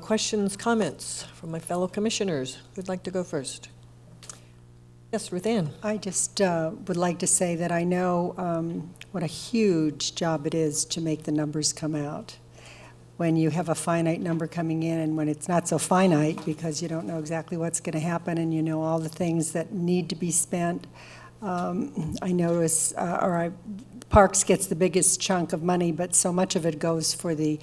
questions, comments from my fellow commissioners? Who'd like to go first? Yes, Ruth Ann. I just would like to say that I know what a huge job it is to make the numbers come out. When you have a finite number coming in and when it's not so finite because you don't know exactly what's going to happen and you know all the things that need to be spent. I notice, Parks gets the biggest chunk of money, but so much of it goes for the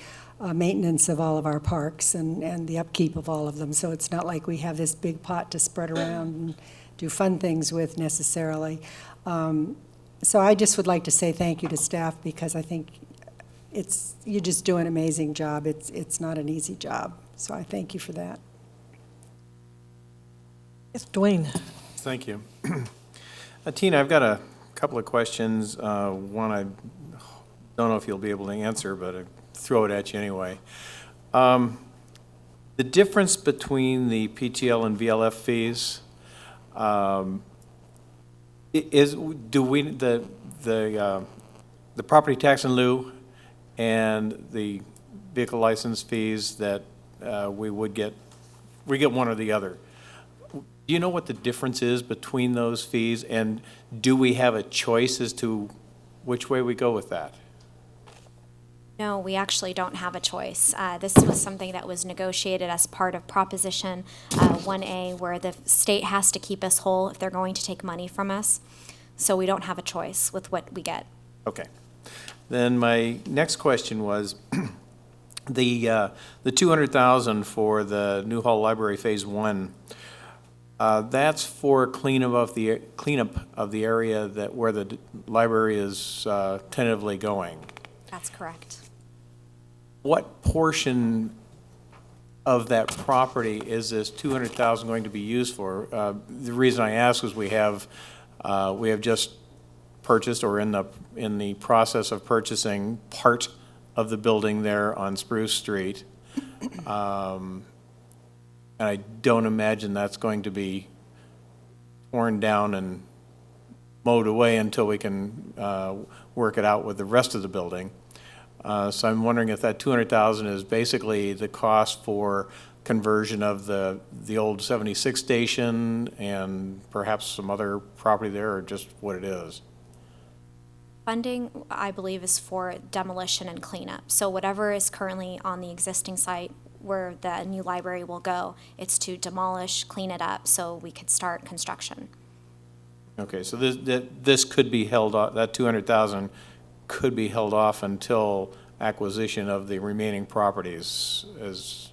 maintenance of all of our parks and the upkeep of all of them. So it's not like we have this big pot to spread around and do fun things with necessarily. So I just would like to say thank you to staff because I think you just do an amazing job. It's not an easy job. So I thank you for that. Yes, Dwayne. Thank you. Tina, I've got a couple of questions. One I don't know if you'll be able to answer, but I throw it at you anyway. The difference between the PTL and VLF fees, the property tax in lieu and the vehicle license fees that we get one or the other. Do you know what the difference is between those fees, and do we have a choice as to which way we go with that? No, we actually don't have a choice. This was something that was negotiated as part of Proposition 1A, where the state has to keep us whole if they're going to take money from us. So we don't have a choice with what we get. Okay. Then my next question was the $200,000 for the New Hall Library Phase 1. That's for cleanup of the area where the library is tentatively going. That's correct. What portion of that property is this $200,000 going to be used for? The reason I ask is we have just purchased or in the process of purchasing part of the building there on Spruce Street. And I don't imagine that's going to be torn down and mowed away until we can work it out with the rest of the building. So I'm wondering if that $200,000 is basically the cost for conversion of the old 76 station and perhaps some other property there, or just what it is. Funding, I believe, is for demolition and cleanup. So whatever is currently on the existing site where the new library will go, it's to demolish, clean it up, so we could start construction. Okay, so this could be held off, that $200,000 could be held off until acquisition of the remaining properties is.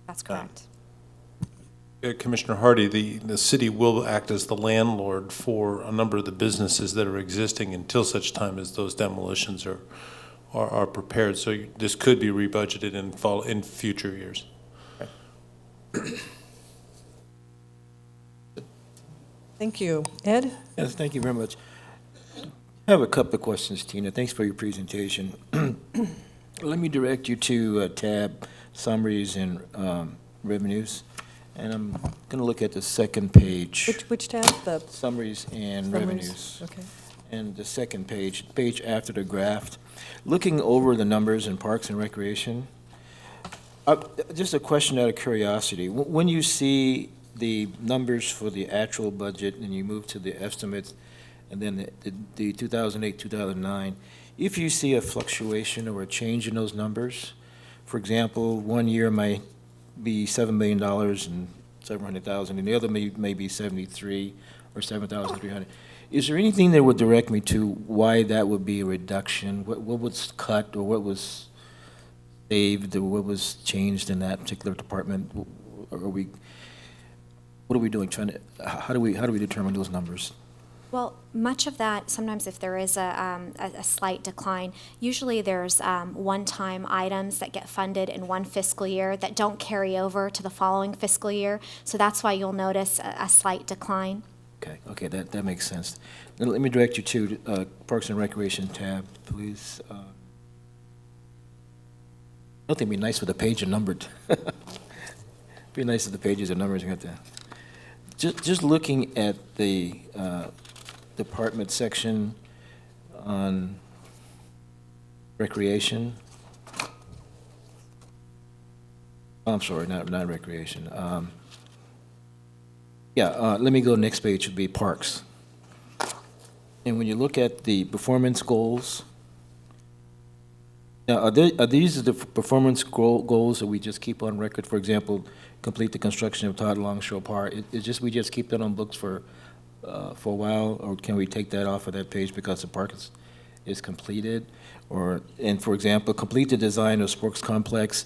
That's correct. Commissioner Hardy, the city will act as the landlord for a number of the businesses that are existing until such time as those demolitions are prepared. So this could be rebudgeted in future years. Okay. Thank you. Ed? Yes, thank you very much. I have a couple of questions, Tina. Thanks for your presentation. Let me direct you to tab summaries and revenues. And I'm going to look at the second page. Which tab? The summaries and summaries. Revenues. Okay. And the second page after the graph. Looking over the numbers in Parks and Recreation, just a question out of curiosity. When you see the numbers for the actual budget and you move to the estimates and then the 2008, 2009, if you see a fluctuation or a change in those numbers, for example, one year might be $7 million and $700,000, and the other may be 73 or 7,300. Is there anything that would direct me to why that would be a reduction? What was cut or what was saved or what was changed in that particular department? What are we doing? How do we determine those numbers? Well, much of that, sometimes if there is a slight decline, usually there's one-time items that get funded in one fiscal year that don't carry over to the following fiscal year. So that's why you'll notice a slight decline. Okay, that makes sense. Then let me direct you to Parks and Recreation tab, please. I don't think it'd be nice with the page are numbered. Be nice if the pages are numbered. You got that. Just looking at the department section on recreation. I'm sorry, not recreation. Let me go next page, would be parks. And when you look at the performance goals, now, are these the performance goals that we just keep on record? For example, complete the construction of Todd Longshore Park. We just keep that on books for a while, or can we take that off of that page because the park is completed? And for example, complete the design of sports complex.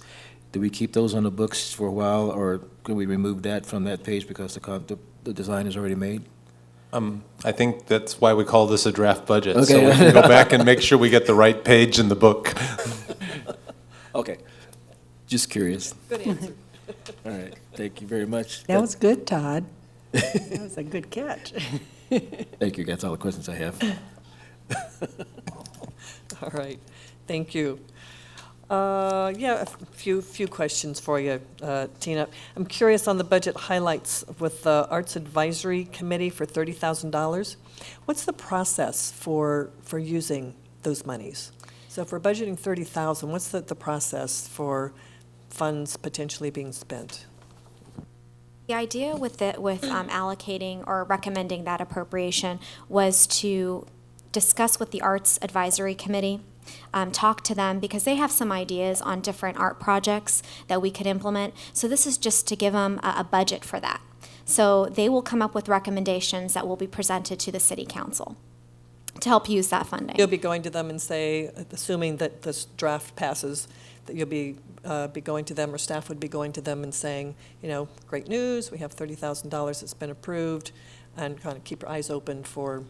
Do we keep those on the books for a while, or can we remove that from that page because the design is already made? I think that's why we call this a draft budget. Okay. So we can go back and make sure we get the right page in the book. Okay, just curious. Good answer. All right, thank you very much. That was good, Todd. That was a good catch. Thank you, that's all the questions I have. All right, thank you. A few questions for you, Tina. I'm curious on the budget highlights with the Arts Advisory Committee for $30,000. What's the process for using those monies? So if we're budgeting $30,000, what's the process for funds potentially being spent? The idea with allocating or recommending that appropriation was to discuss with the Arts Advisory Committee, talk to them because they have some ideas on different art projects that we could implement. So this is just to give them a budget for that. So they will come up with recommendations that will be presented to the City Council to help use that funding. You'll be going to them and say, assuming that this draft passes, that you'll be going to them, or staff would be going to them and saying, great news, we have $30,000 that's been approved, and kind of keep your eyes open for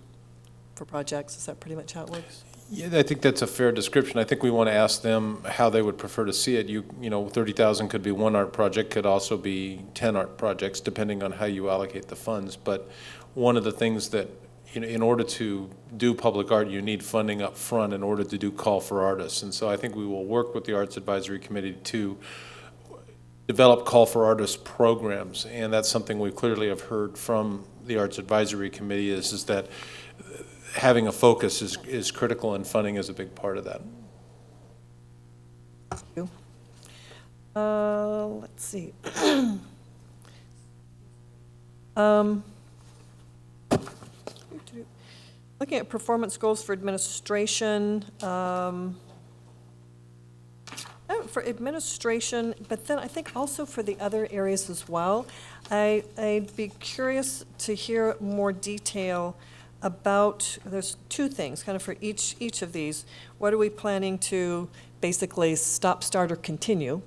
projects. Is that pretty much how it works? Yeah, I think that's a fair description. I think we want to ask them how they would prefer to see it. 30,000 could be one art project, could also be 10 art projects, depending on how you allocate the funds. But one of the things that, in order to do public art, you need funding up front in order to do call for artists. And so I think we will work with the Arts Advisory Committee to develop call for artists programs. And that's something we clearly have heard from the Arts Advisory Committee is that having a focus is critical, and funding is a big part of that. Thank you. Let's see. Looking at performance goals for administration, for administration, but then I think also for the other areas as well. I'd be curious to hear more detail about, there's two things kind of for each of these. What are we planning to basically stop, start, or continue?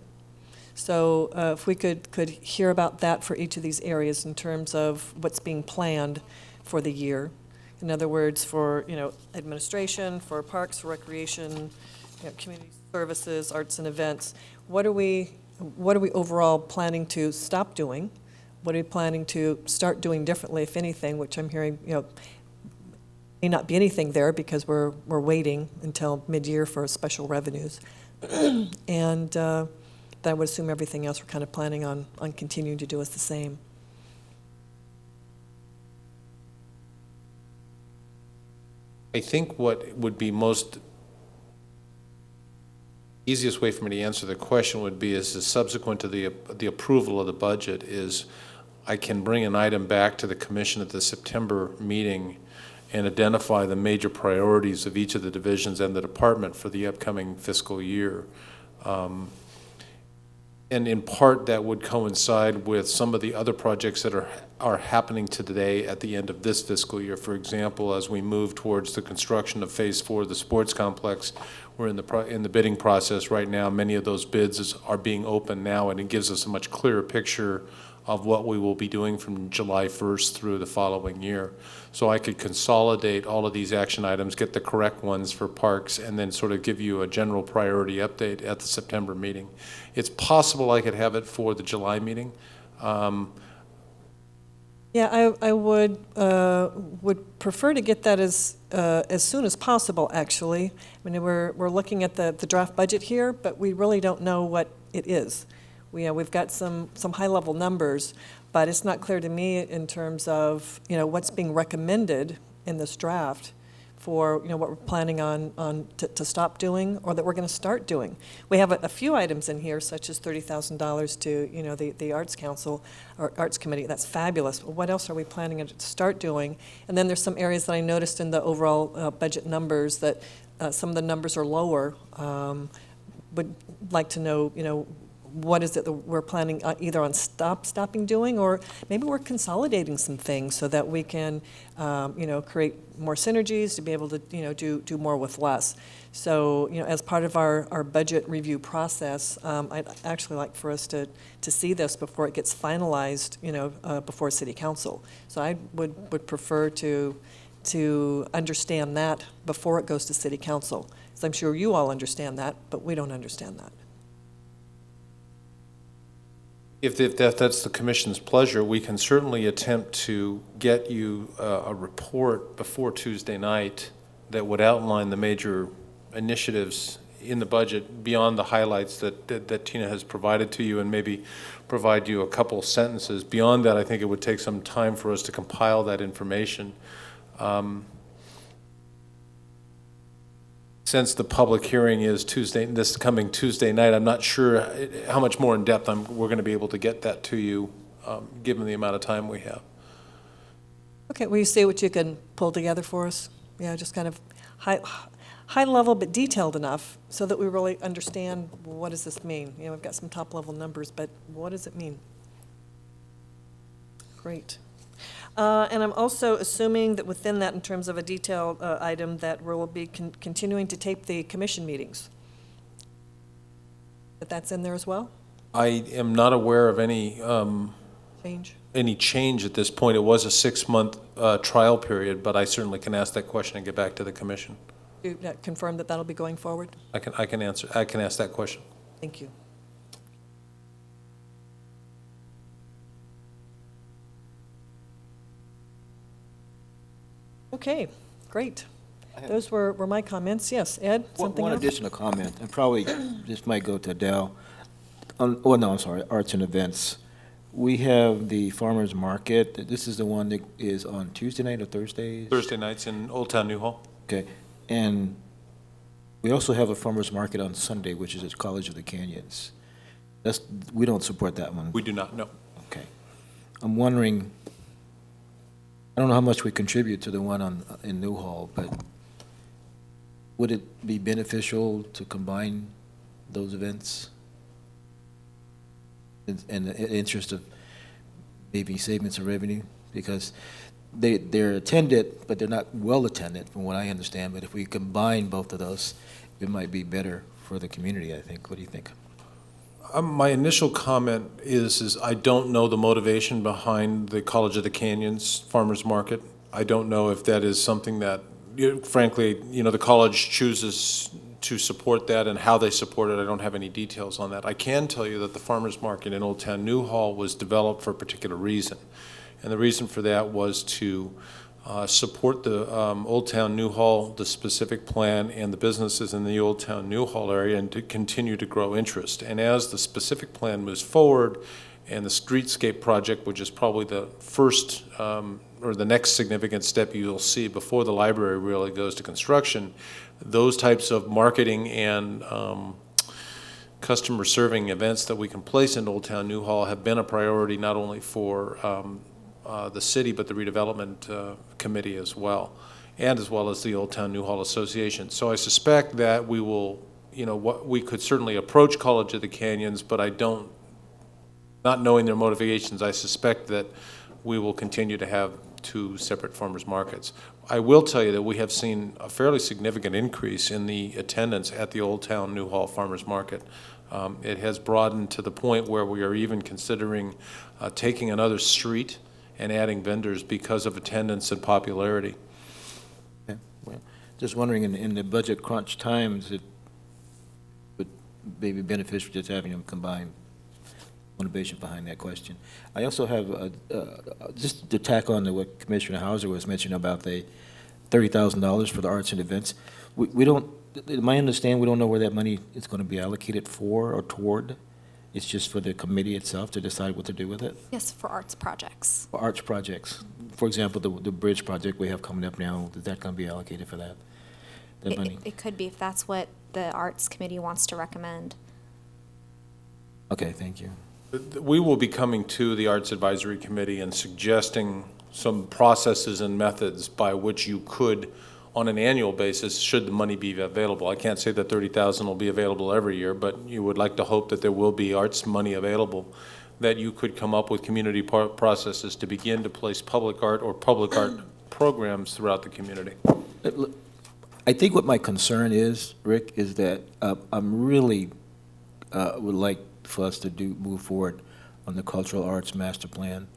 So if we could hear about that for each of these areas in terms of what's being planned for the year. In other words, for administration, for parks, for recreation, community services, arts and events. What are we overall planning to stop doing? What are we planning to start doing differently, if anything? Which I'm hearing, may not be anything there because we're waiting until mid-year for special revenues, and I would assume everything else we're kind of planning on continuing to do is the same. I think what would be easiest way for me to answer the question would be is subsequent to the approval of the budget is I can bring an item back to the commission at the September meeting and identify the major priorities of each of the divisions and the department for the upcoming fiscal year. And in part, that would coincide with some of the other projects that are happening today at the end of this fiscal year. For example, as we move towards the construction of Phase 4 of the sports complex, we're in the bidding process right now. Many of those bids are being opened now, and it gives us a much clearer picture of what we will be doing from July 1st through the following year. So I could consolidate all of these action items, get the correct ones for parks, and then sort of give you a general priority update at the September meeting. It's possible I could have it for the July meeting. Yeah, I would prefer to get that as soon as possible, actually. I mean, we're looking at the draft budget here, but we really don't know what it is. We've got some high-level numbers, but it's not clear to me in terms of, what's being recommended in this draft for, what we're planning to stop doing or that we're going to start doing. We have a few items in here, such as $30,000 to, the Arts Council or Arts Committee. That's fabulous. What else are we planning to start doing? And then there's some areas that I noticed in the overall budget numbers that some of the numbers are lower. Would like to know, what is it that we're planning either on stopping doing, or maybe we're consolidating some things so that we can, create more synergies to be able to, do more with less. So, as part of our budget review process, I'd actually like for us to see this before it gets finalized, before City Council. So I would prefer to understand that before it goes to City Council. So I'm sure you all understand that, but we don't understand that. If that's the commission's pleasure, we can certainly attempt to get you a report before Tuesday night that would outline the major initiatives in the budget beyond the highlights that Tina has provided to you, and maybe provide you a couple sentences. Beyond that, I think it would take some time for us to compile that information. Since the public hearing is this coming Tuesday night, I'm not sure how much more in depth we're going to be able to get that to you, given the amount of time we have. Okay, will you see what you can pull together for us? Yeah, just kind of high level but detailed enough so that we really understand, what does this mean? We've got some top level numbers, but what does it mean? Great. And I'm also assuming that within that, in terms of a detailed item, that we'll be continuing to tape the commission meetings. That that's in there as well? I am not aware of any Change? at this point. It was a 6-month trial period, but I certainly can ask that question and get back to the commission. You confirm that that'll be going forward? I can ask that question. Thank you. Okay, great. Those were my comments. Yes, Ed, something One else? additional comment, and probably this might go to Adele. I'm sorry, Arts and Events. We have the farmer's market. This is the one that is on Tuesday night or Thursdays? Thursday nights in Old Town New Hall. Okay, and we also have a farmer's market on Sunday, which is at College of the Canyons. We don't support that one. We do not, no. Okay. I'm wondering, I don't know how much we contribute to the one in Newhall, but would it be beneficial to combine those events in the interest of maybe saving some revenue? Because they're attended, but they're not well attended, from what I understand. But if we combine both of those, it might be better for the community, I think. What do you think? My initial comment is I don't know the motivation behind the College of the Canyons Farmers Market. I don't know if that is something that, frankly, the college chooses to support that, and how they support it, I don't have any details on that. I can tell you that the Farmers Market in Old Town New Hall was developed for a particular reason. And the reason for that was to support the Old Town New Hall, the specific plan, and the businesses in the Old Town New Hall area, and to continue to grow interest. And as the specific plan moves forward, and the streetscape project, which is probably the first or the next significant step you'll see before the library really goes to construction, those types of marketing and customer serving events that we can place in Old Town New Hall have been a priority not only for the city, but the redevelopment committee as well as the Old Town New Hall Association. So I suspect that we will, we could certainly approach College of the Canyons, but not knowing their motivations, I suspect that we will continue to have two separate farmers markets. I will tell you that we have seen a fairly significant increase in the attendance at the Old Town New Hall Farmers Market. It has broadened to the point where we are even considering taking another street and adding vendors because of attendance and popularity. Yeah, well, just wondering, in the budget crunch times, it would be beneficial just having them combined. Motivation behind that question. I also have, just to tack on to what Commissioner Hauser was mentioning about the $30,000 for the arts and events. We don't, in my understanding, we don't know where that money is going to be allocated for or toward. It's just for the committee itself to decide what to do with it? Yes, for arts projects. For arts projects, for example, the bridge project we have coming up now, is that going to be allocated for that? That money? It could be if that's what the arts committee wants to recommend. Okay, thank you. We will be coming to the Arts Advisory Committee and suggesting some processes and methods by which you could, on an annual basis, should the money be available. I can't say that 30,000 will be available every year, but you would like to hope that there will be arts money available, that you could come up with community processes to begin to place public art or public art programs throughout the community. I think what my concern is, Rick, is that I'm really would like for us to move forward on the cultural arts master plan,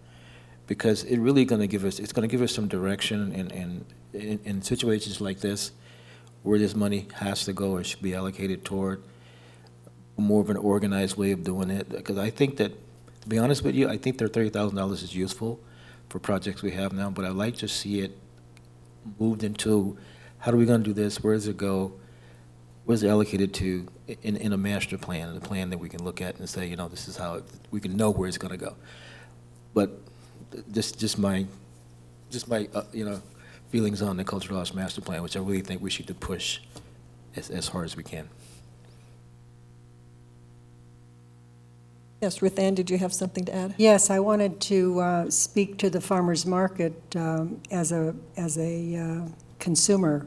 because it's going to give us some direction in situations like this, where this money has to go or should be allocated toward more of an organized way of doing it. Because I think that, to be honest with you, I think that $30,000 is useful for projects we have now, but I'd like to see it moved into, how are we going to do this? Where does it go? Where's it allocated to in a master plan, a plan that we can look at and say, this is how we can know where it's going to go. But just my feelings on the cultural arts master plan, which I really think we should push as hard as we can. Yes, Ruth Ann, did you have something to add? Yes, I wanted to speak to the farmer's market as a consumer.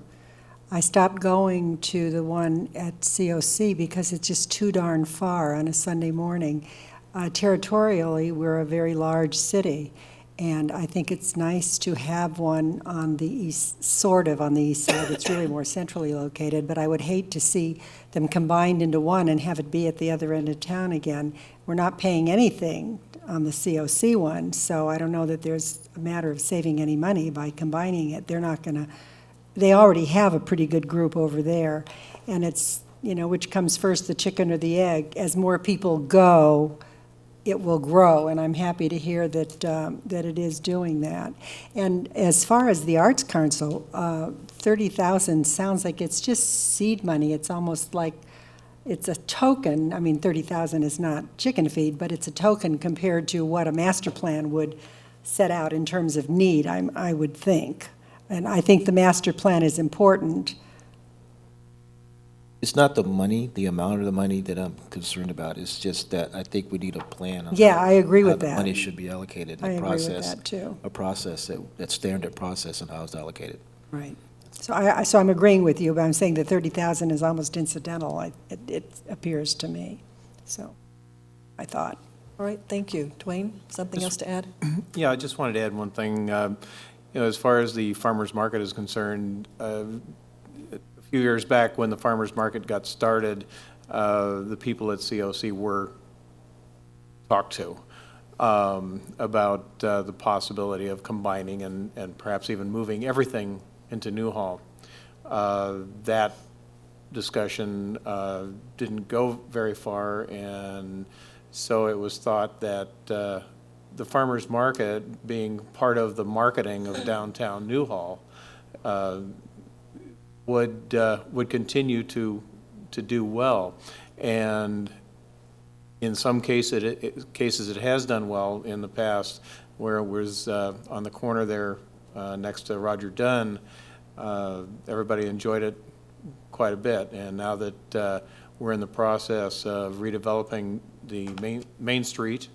I stopped going to the one at COC because it's just too darn far on a Sunday morning. Territorially, we're a very large city, and I think it's nice to have one on the east, sort of on the east side. It's really more centrally located, but I would hate to see them combined into one and have it be at the other end of town again. We're not paying anything on the COC one, so I don't know that there's a matter of saving any money by combining it. They're not going to. They already have a pretty good group over there, and it's, which comes first, the chicken or the egg? As more people go, it will grow, and I'm happy to hear that that it is doing that. And as far as the Arts Council, 30,000 sounds like it's just seed money. It's almost like it's a token. I mean, 30,000 is not chicken feed, but it's a token compared to what a master plan would set out in terms of need, I would think. And I think the master plan is important. It's not the money, the amount of the money that I'm concerned about. It's just that I think we need a plan on Yeah, I agree with how the that. money should be allocated. I agree with that, too. A process, that standard process on how it's allocated. Right. So I'm agreeing with you, but I'm saying that 30,000 is almost incidental, it appears to me. So, I thought. All right, thank you. Dwayne, something else to add? Yeah, I just wanted to add one thing. As far as the farmer's market is concerned, a few years back when the farmer's market got started, the people at COC were talked to about the possibility of combining and perhaps even moving everything into Newhall. That discussion didn't go very far, and so it was thought that the farmer's market, being part of the marketing of downtown Newhall, would continue to do well. And in some cases, it has done well in the past, where it was on the corner there next to Roger Dunn. Everybody enjoyed it quite a bit. And now that we're in the process of redeveloping the main street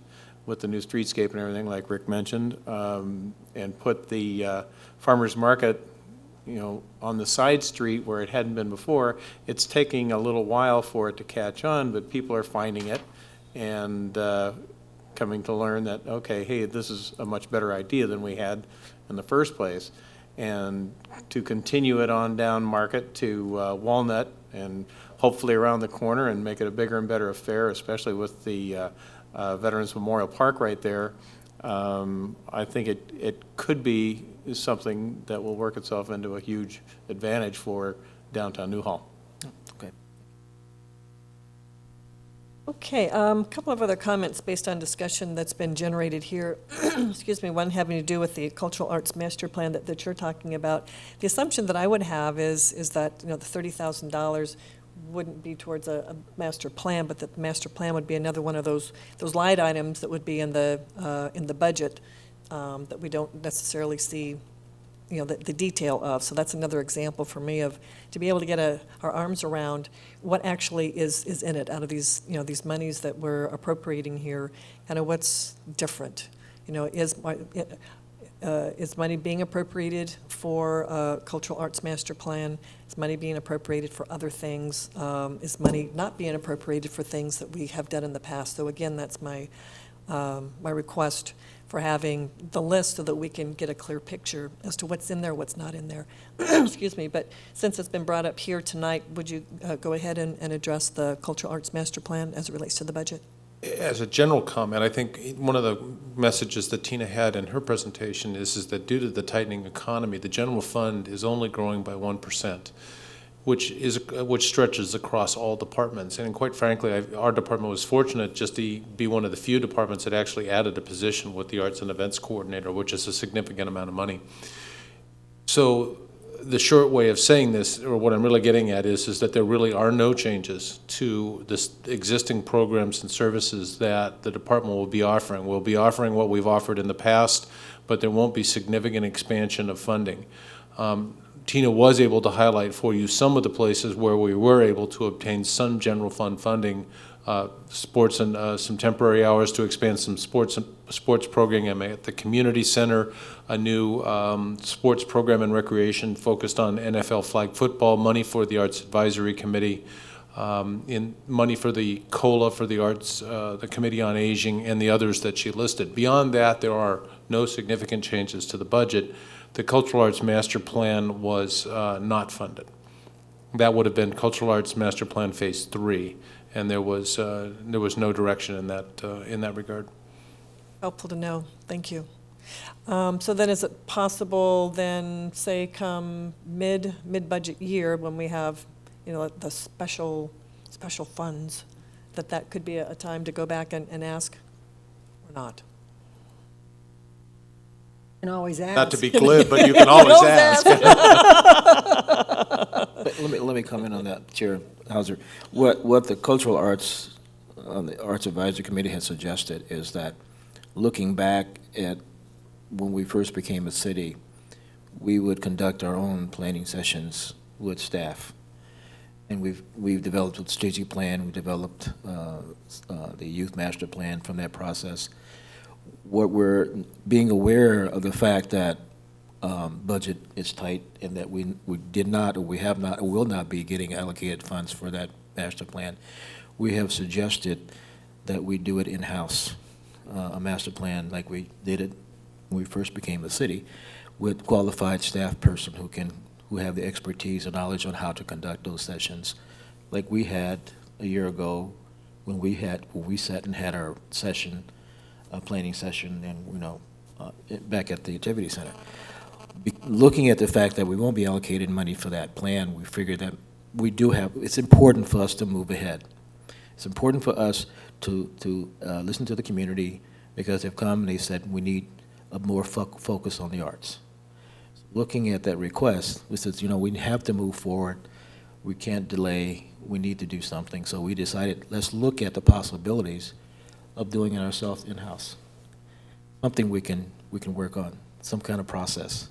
with the new streetscape and everything, like Rick mentioned, and put the farmer's market, on the side street where it hadn't been before, it's taking a little while for it to catch on, but people are finding it and coming to learn that, okay, hey, this is a much better idea than we had in the first place. And to continue it on down Market to Walnut and hopefully around the corner and make it a bigger and better affair, especially with the Veterans Memorial Park right there. I think it could be something that will work itself into a huge advantage for downtown Newhall. Okay. Okay, a couple of other comments based on discussion that's been generated here. Excuse me, one having to do with the cultural arts master plan that you're talking about. The assumption that I would have is that the $30,000 wouldn't be towards a master plan, but that the master plan would be another one of those line items that would be in the budget that we don't necessarily see, you know, the detail of. So that's another example for me of, to be able to get our arms around what actually is in it out of these, you know, these monies that we're appropriating here, kind of what's different. You know, is money being appropriated for cultural arts master plan? Is money being appropriated for other things? Is money not being appropriated for things that we have done in the past? So again, that's my request for having the list so that we can get a clear picture as to what's in there, what's not in there. Excuse me, but since it's been brought up here tonight, would you go ahead and address the cultural arts master plan as it relates to the budget? As a general comment, I think one of the messages that Tina had in her presentation is that due to the tightening economy, the general fund is only growing by 1%, which stretches across all departments. And quite frankly, our department was fortunate just to be one of the few departments that actually added a position with the Arts and Events Coordinator, which is a significant amount of money. So the short way of saying this, or what I'm really getting at, is that there really are no changes to the existing programs and services that the department will be offering. We'll be offering what we've offered in the past, but there won't be significant expansion of funding. Tina was able to highlight for you some of the places where we were able to obtain some general fund funding, sports and some temporary hours to expand some sports programming at the community center, a new sports program and recreation focused on NFL flag football, money for the Arts Advisory Committee, money for the COLA for the Arts, the Committee on Aging, and the others that she listed. Beyond that, there are no significant changes to the budget. The Cultural Arts Master Plan was not funded. That would have been Cultural Arts Master Plan Phase 3, and there was no direction in that regard. Helpful to know. Thank you. So then is it possible then, say, come mid-budget year when we have, you know, the special funds, that could be a time to go back and ask or not? You can always ask. Not to be glib, but you can always ask. But let me comment on that, Chair Hauser. What the Cultural Arts, the Arts Advisory Committee has suggested is that, looking back at when we first became a city, we would conduct our own planning sessions with staff. And we've developed a strategic plan, we developed the youth master plan from that process. What we're being aware of the fact that budget is tight and that we did not, or we have not, or will not be getting allocated funds for that master plan, we have suggested that we do it in-house, a master plan like we did it when we first became a city, with qualified staff person who have the expertise and knowledge on how to conduct those sessions, like we had a year ago when we sat and had our session, a planning session, and back at the activity center. Looking at the fact that we won't be allocated money for that plan, we figured that it's important for us to move ahead. It's important for us to listen to the community, because they've come and they said we need a more focus on the arts. Looking at that request, we said, we have to move forward. We can't delay. We need to do something. So we decided, let's look at the possibilities of doing it ourselves in-house. Something we can work on, some kind of process.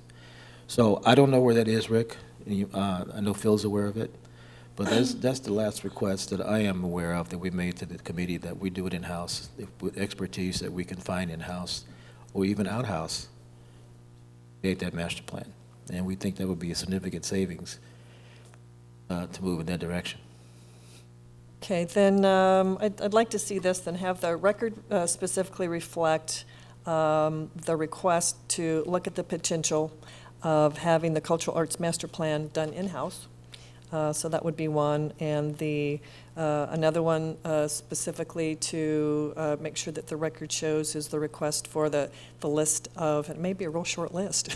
So I don't know where that is, Rick. I know Phil's aware of it, but that's the last request that I am aware of that we made to the committee, that we do it in-house with expertise that we can find in-house or even out-house, create that master plan. And we think that would be a significant savings to move in that direction. Okay, then I'd like to see this, then have the record specifically reflect the request to look at the potential of having the cultural arts master plan done in-house. So that would be one, and another one specifically to make sure that the record shows is the request for the list of, it may be a real short list,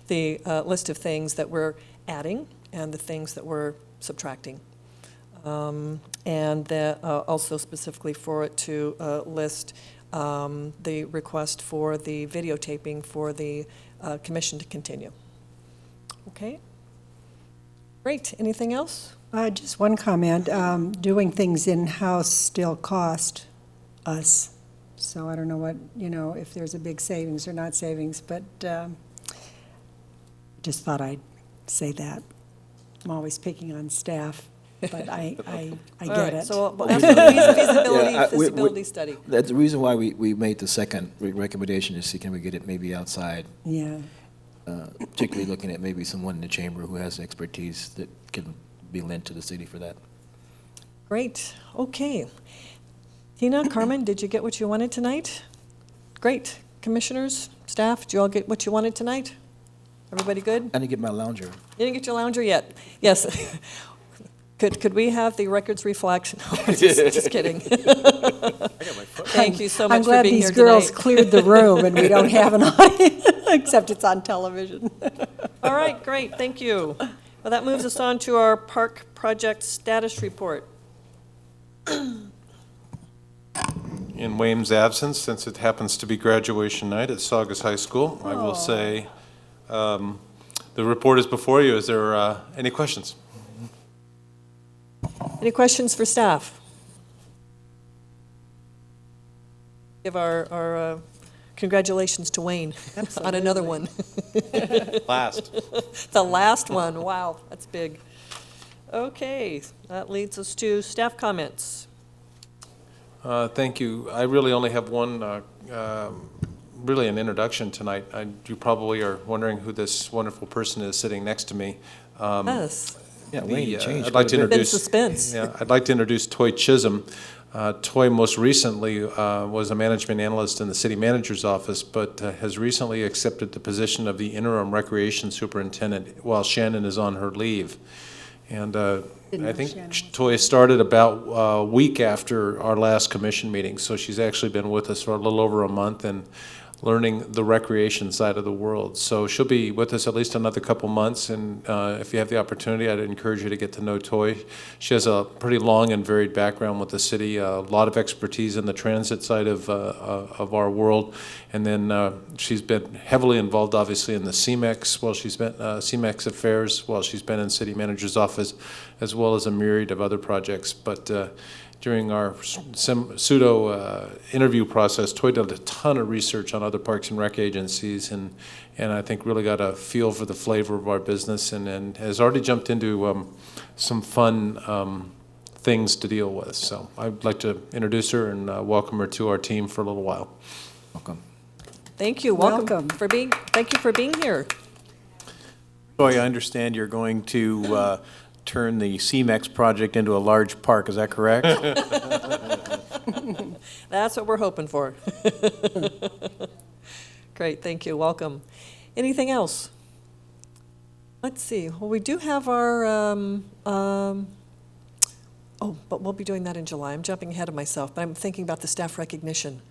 the list of things that we're adding and the things that we're subtracting. And also specifically for it to list the request for the videotaping for the commission to continue. Okay? Great. Anything else? Just one comment. Doing things in-house still cost us. So I don't know what, if there's a big savings or not savings, but just thought I'd say that. I'm always picking on staff, but I All get right, it. so we'll ask for the feasibility study. That's the reason why we made the second recommendation, to see can we get it maybe outside, Yeah. particularly looking at maybe someone in the chamber who has expertise that can be lent to the city for that. Great, okay. Tina, Carmen, did you get what you wanted tonight? Great. Commissioners, staff, did you all get what you wanted tonight? Everybody good? I didn't get my lounger. You didn't get your lounger yet? Yes. Could we have the records reflect? No, just kidding. Thank you so much I'm for glad being these here girls tonight. cleared the room and we don't have an audience, except it's on television. All right, great, thank you. Well, that moves us on to our park project status report. In Wayne's absence, since it happens to be graduation night at Saugus High School, I will say, the report is before you. Is there any questions? Any questions for staff? Give our congratulations to Wayne on another one. Last. The last one, wow, that's big. Okay, that leads us to staff comments. Thank you. I really only have one, really an introduction tonight. You probably are wondering who this wonderful person is sitting next to me. Yes, Yeah, Wayne, you changed. I'd like to been introduce. suspense. Yeah, I'd like to introduce Toy Chisholm. Toy most recently was a management analyst in the city manager's office, but has recently accepted the position of the interim recreation superintendent while Shannon is on her leave. And I think Toy started about a week after our last commission meeting, so she's actually been with us for a little over a month and learning the recreation side of the world. So she'll be with us at least another couple months, and if you have the opportunity, I'd encourage you to get to know Toy. She has a pretty long and varied background with the city, a lot of expertise in the transit side of our world, and then she's been heavily involved, obviously, in the CMEX CMEX affairs while she's been in city manager's office, as well as a myriad of other projects. But during our pseudo interview process, Toy did a ton of research on other parks and rec agencies, and I think really got a feel for the flavor of our business, and has already jumped into some fun things to deal with. So I'd like to introduce her and welcome her to our team for a little while. Welcome. Thank you, Welcome. thank you for being here. Toy, I understand you're going to turn the CMEX project into a large park, is that correct? That's what we're hoping for. Great, thank you, welcome. Anything else? Let's see, well, we do have our, oh, but we'll be doing that in July. I'm jumping ahead of myself, but I'm thinking about the staff recognition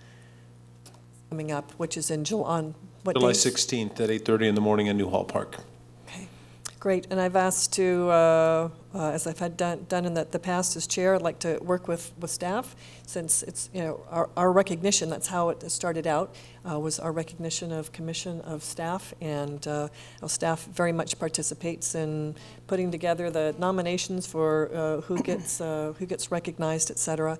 coming up, which is in July, on what July days? 16th at 8:30 in the morning in New Hall Park. Okay, great, and I've asked to, as I've had done in the past as chair, I'd like to work with staff, since it's, our recognition, that's how it started out, was our recognition of commission of staff, and our staff very much participates in putting together the nominations for who gets recognized, et cetera.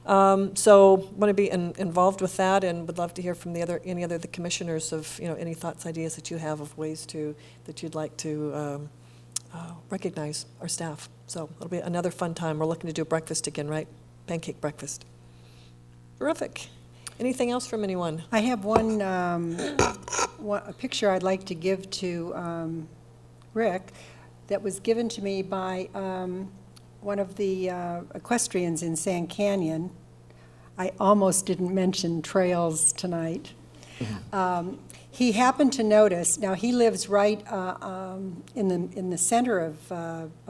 So want to be involved with that, and would love to hear from any other the commissioners of any thoughts, ideas that you have of ways that you'd like to recognize our staff. So it'll be another fun time. We're looking to do breakfast again, right? Pancake breakfast. Terrific. Anything else from anyone? I have a picture I'd like to give to Rick that was given to me by one of the equestrians in Sand Canyon. I almost didn't mention trails tonight. He happened to notice, now he lives right in the center of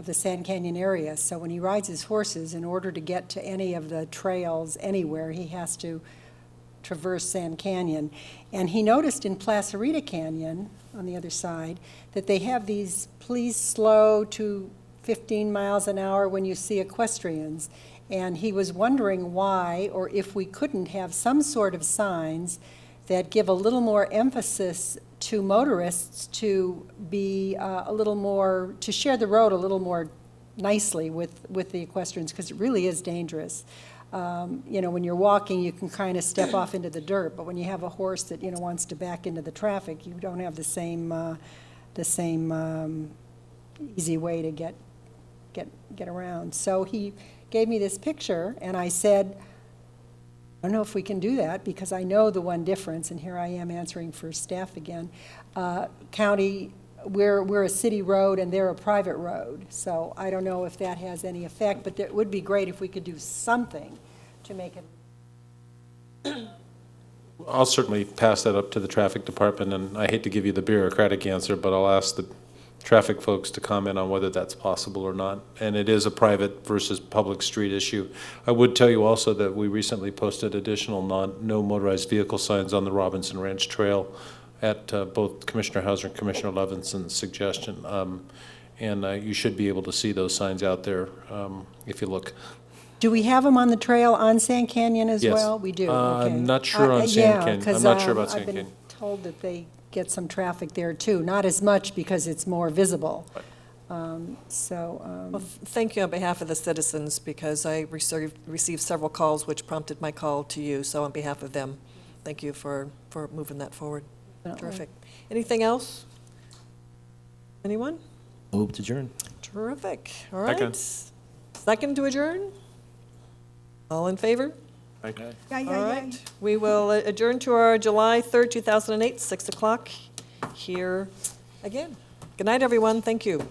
the Sand Canyon area, so when he rides his horses, in order to get to any of the trails anywhere, he has to traverse Sand Canyon. And he noticed in Placerita Canyon, on the other side, that they have these please slow to 15 miles an hour when you see equestrians. And he was wondering why, or if we couldn't have some sort of signs that give a little more emphasis to motorists to be a little more, to share the road a little more nicely with the equestrians, because it really is dangerous. You know, when you're walking, you can kind of step off into the dirt, but when you have a horse that, you know, wants to back into the traffic, you don't have the same easy way to get around. So he gave me this picture, and I said, I don't know if we can do that, because I know the one difference, and here I am answering for staff again. County, we're a city road and they're a private road, so I don't know if that has any effect, but it would be great if we could do something to make it. I'll certainly pass that up to the traffic department, and I hate to give you the bureaucratic answer, but I'll ask the traffic folks to comment on whether that's possible or not. And it is a private versus public street issue. I would tell you also that we recently posted additional no motorized vehicle signs on the Robinson Ranch Trail at both Commissioner Hauser and Commissioner Levinson's suggestion. And you should be able to see those signs out there if you look. Do we have them on the trail on Sand Canyon as Yes. well? We do, okay. I'm not sure on Sand Canyon. I'm not sure about Sand I've been Canyon. told that they get some traffic there too, not as much because it's more visible. Well, thank you on behalf of the citizens, because I received several calls which prompted my call to you, so on behalf of them, thank you for moving that forward. Terrific. Anything else? Anyone? Move to adjourn. Terrific. All right. Second. Second to adjourn? All in favor? Thank you. All right. We will adjourn to our July 3rd, 2008, 6 o'clock here again. Good night, everyone. Thank you.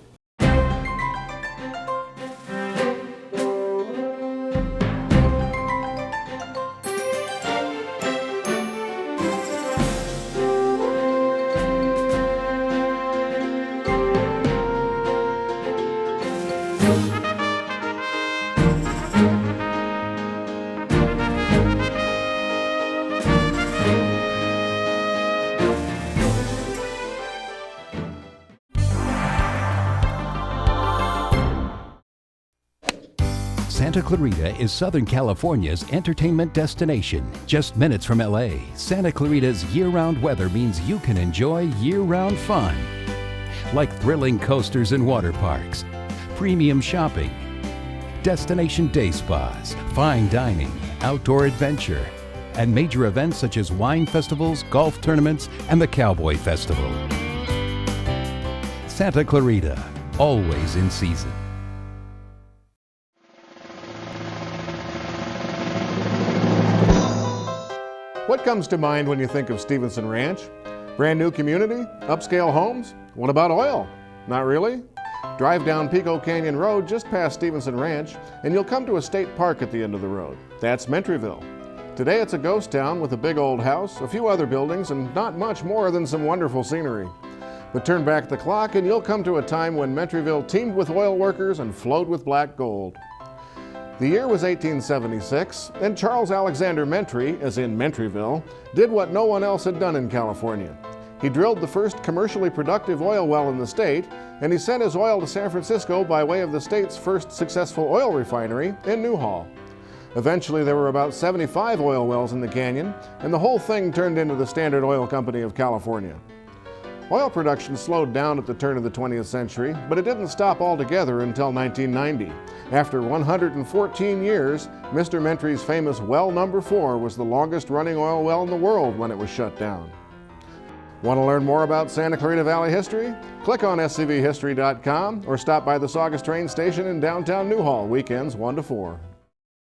Santa Clarita is Southern California's entertainment destination. Just minutes from LA, Santa Clarita's year-round weather means you can enjoy year-round fun. Like thrilling coasters and water parks, premium shopping, destination day spas, fine dining, outdoor adventure, and major events such as wine festivals, golf tournaments, and the Cowboy Festival. Santa Clarita, always in season. What comes to mind when you think of Stevenson Ranch? Brand new community? Upscale homes? What about oil? Not really? Drive down Pico Canyon Road just past Stevenson Ranch and you'll come to a state park at the end of the road. That's Mentryville. Today it's a ghost town with a big old house, a few other buildings, and not much more than some wonderful scenery. But turn back the clock and you'll come to a time when Mentryville teemed with oil workers and flowed with black gold. The year was 1876, and Charles Alexander Mentry, as in Mentryville, did what no one else had done in California. He drilled the first commercially productive oil well in the state, and he sent his oil to San Francisco by way of the state's first successful oil refinery in Newhall. Eventually, there were about 75 oil wells in the canyon, and the whole thing turned into the Standard Oil Company of California. Oil production slowed down at the turn of the 20th century, but it didn't stop altogether until 1990. After 114 years, Mr. Mentry's famous well number 4 was the longest running oil well in the world when it was shut down. Want to learn more about Santa Clarita Valley history? Click on scvhistory.com or stop by the Saugus train station in downtown Newhall, weekends 1 to 4.